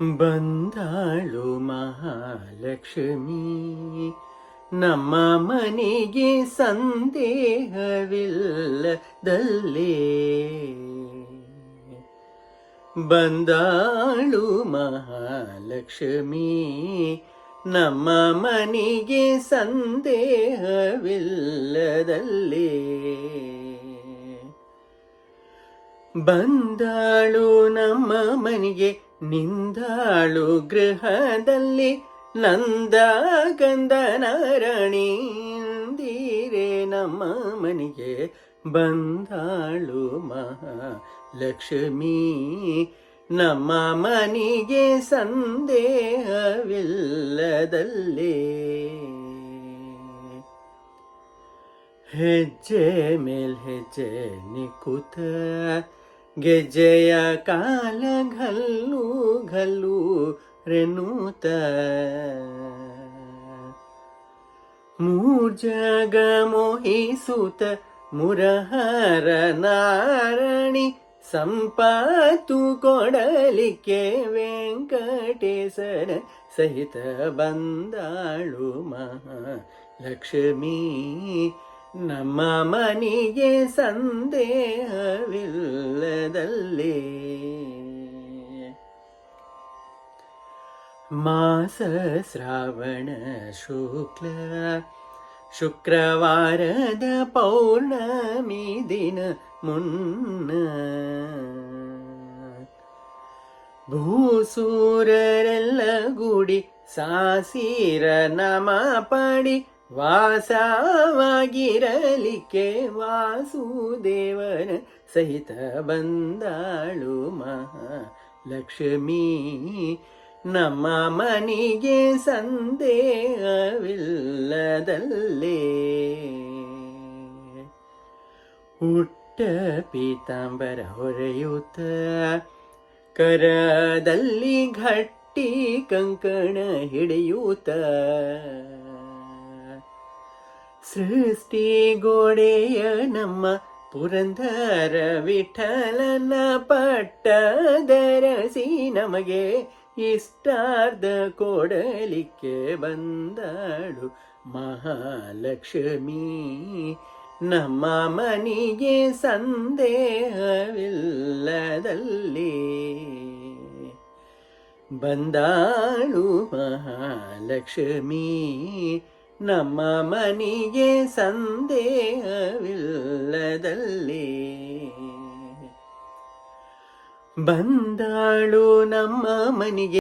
ಬಂದಾಳು ಮಹಾಲಕ್ಷ್ಮಿ ನಮ್ಮ ಮನೆಗೆ ಸಂದೇಹವಿಲ್ಲದಲ್ಲೇ. ಬಂದಾಳು ಮಹಾಲಕ್ಷ್ಮಿ ನಮ್ಮ ಮನೆಗೆ ಸಂದೇಹವಿಲ್ಲದಲ್ಲೇ. ಬಂದಾಳು ನಮ್ಮ ಮನೆಗೆ ನಿಂದಾಳು ಗೃಹದಲ್ಲಿ ನಂದ ಗಂಧನರಣೀಂದಿರೆ ನಮ್ಮ ಮನೆಗೆ ಬಂದಾಳು ಮಹಾಲಕ್ಷ್ಮಿ ನಮ್ಮ ಮನೆಗೆ ಸಂದೇಹವಿಲ್ಲದಲ್ಲೇ. ಹೆಜ್ಜೆ ಮೇಲ್ ಹೆಜ್ಜೆ ನಿಕುತ ಗೆಜ್ಜೆಯ ಕಾಲ ಘಲ್ಲು ಘಲ್ಲು ರೆನುತ ಮೂರ್ಜಗ ಮೋಹಿಸುತ್ತ ಮುರಹರ ನಾರಣಿ ಸಂಪತ್ತು ಕೊಡಲಿಕ್ಕೆ ವೆಂಕಟೇಶನ ಸಹಿತ ಬಂದಾಳು ಮಹಾಲಕ್ಷ್ಮಿ ನಮ್ಮ ಮನೆಗೆ ಸಂದೇಹವಿಲ್ಲದಲ್ಲೇ. ಮಾಸ ಶ್ರಾವಣ ಶುಕ್ಲ ಶುಕ್ರವಾರದ ಪೌರ್ಣಮಿ ದಿನ ಮುನ್ನ ಭೂಸೂರರೆಲ್ಲ ಗೂಡಿ ಸಾಸಿರ ನಮ ಪಡಿ ವಾಸವಾಗಿರಲಿಕ್ಕೆ ವಾಸುದೇವನ ಸಹಿತ ಬಂದಾಳು ಮಹಾಲಕ್ಷ್ಮಿ ನಮ್ಮ ಮನೆಗೆ ಸಂದೇಹವಿಲ್ಲದಲ್ಲೇ. ಹುಟ್ಟ ಪೀತಾಂಬರ ಹೊರೆಯುತ್ತ ಕರದಲ್ಲಿ ಗಟ್ಟಿ ಕಂಕಣ ಹಿಡಿಯೂತ ಸೃಷ್ಟಿ ಗೋಡೆಯ ನಮ್ಮ ಪುರಂದರ ವಿಠಲನ ಪಟ್ಟದರಸಿ ನಮಗೆ ಇಷ್ಟಾರ್ಧ ಕೊಡಲಿಕ್ಕೆ ಬಂದಾಳು ಮಹಾಲಕ್ಷ್ಮಿ ನಮ್ಮ ಮನೆಗೆ ಸಂದೇಹವಿಲ್ಲದಲ್ಲೇ. ಬಂದಾಳು ಮಹಾಲಕ್ಷ್ಮಿ ನಮ್ಮ ಮನೆಗೆ ಸಂದೇಹವಿಲ್ಲದಲ್ಲೇ. ಬಂದಾಳು ನಮ್ಮ ಮನೆಗೆ